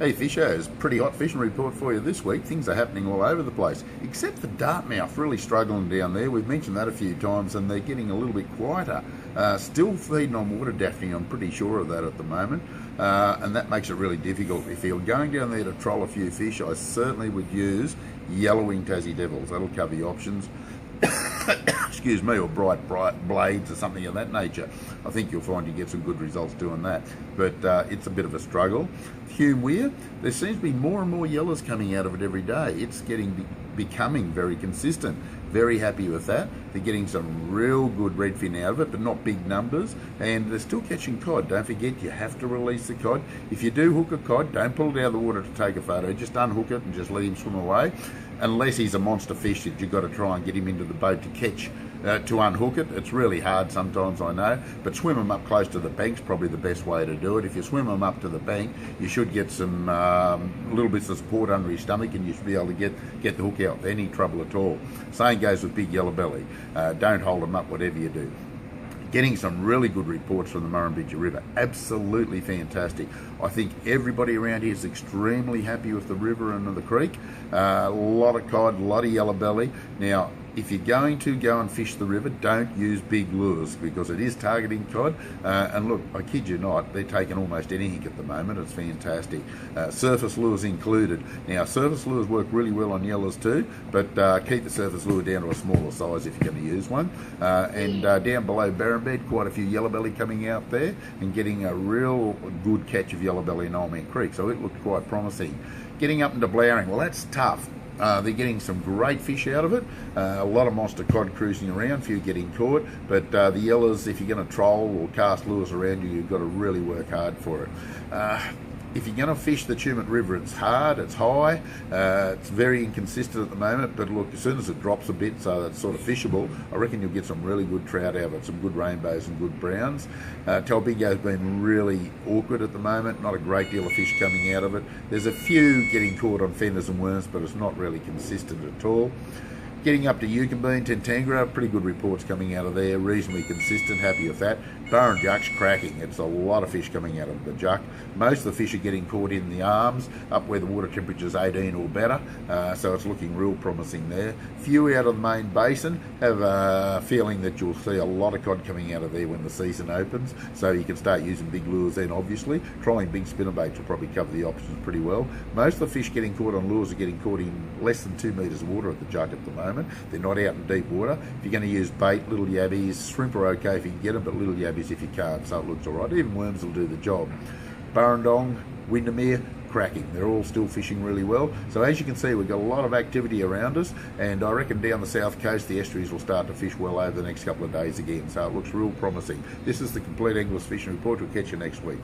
Hey fishers, pretty hot fishing report for you this week. Things are happening all over the place, except for Dartmouth, really struggling down there. We've mentioned that a few times and they're getting a little bit quieter. Still feeding on water daphne, I'm pretty sure of that at the moment, and that makes it really difficult. If you're going down there to troll a few fish, I certainly would use yellowing Tassie Devils. That'll cover the options. Excuse me, or bright blades or something of that nature. I think you'll find you get some good results doing that, but it's a bit of a struggle. Hume Weir, there seems to be more and more yellows coming out of it every day. It's becoming very consistent. Very happy with that. They're getting some real good redfin out of it, but not big numbers, and they're still catching cod. Don't forget, you have to release the cod. If you do hook a cod, don't pull it out of the water to take a photo. Just unhook it and just let him swim away, unless he's a monster fish that you've got to try and get him into the boat to catch. To unhook it, it's really hard sometimes, I know, but swim them up close to the bank's probably the best way to do it. If you swim them up to the bank, you should get some little bits of support under his stomach, and you should be able to get the hook out with any trouble at all. Same goes with big yellow belly. Don't hold them up, whatever you do. Getting some really good reports from the Murrumbidgee River. Absolutely fantastic. I think everybody around here is extremely happy with the river and the creek. A lot of cod, a lot of yellow belly. Now, if you're going to go and fish the river, don't use big lures because it is targeting cod. And look, I kid you not, they're taking almost anything at the moment. It's fantastic. Surface lures included. Now, surface lures work really well on yellows too, but keep the surface lure down to a smaller size if you're going to use one. And down below Barren Bed, quite a few yellow belly coming out there and getting a real good catch of yellow belly in Old Man Creek. So it looked quite promising. Getting up into Blowering, well, that's tough. They're getting some great fish out of it. A lot of monster cod cruising around, few getting caught, but the yellows, if you're going to troll or cast lures around you, you've got to really work hard for it. If you're going to fish the Tumut River, it's hard, it's high, it's very inconsistent at the moment, but look, as soon as it drops a bit so it's sort of fishable, I reckon you'll get some really good trout out of it, some good rainbows and good browns. Talbingo's been really awkward at the moment, not a great deal of fish coming out of it. There's a few getting caught on fenders and worms, but it's not really consistent at all. Getting up to Yukonbean, Tentangara, pretty good reports coming out of there, reasonably consistent, happy with that. Burren Juck's cracking, it's a lot of fish coming out of the Juck. Most of the fish are getting caught in the arms, up where the water temperature is 18 or better, so it's looking real promising there. Few out of the main basin, have a feeling that you'll see a lot of cod coming out of there when the season opens, so you can start using big lures then obviously. Trolling big spinnerbaits will probably cover the options pretty well. Most of the fish getting caught on lures are getting caught in less than 2 metres of water at the Juck at the moment. They're not out in deep water. If you're going to use bait, little yabbies, shrimp are okay if you can get them, but little yabbies if you can't, so it looks alright. Even worms will do the job. Burrendong, Windermere, cracking. They're all still fishing really well. So as you can see, we've got a lot of activity around us, and I reckon down the south coast the estuaries will start to fish well over the next couple of days again, so it looks real promising. This is the Compleat Anglers Fishing Report. We'll catch you next week.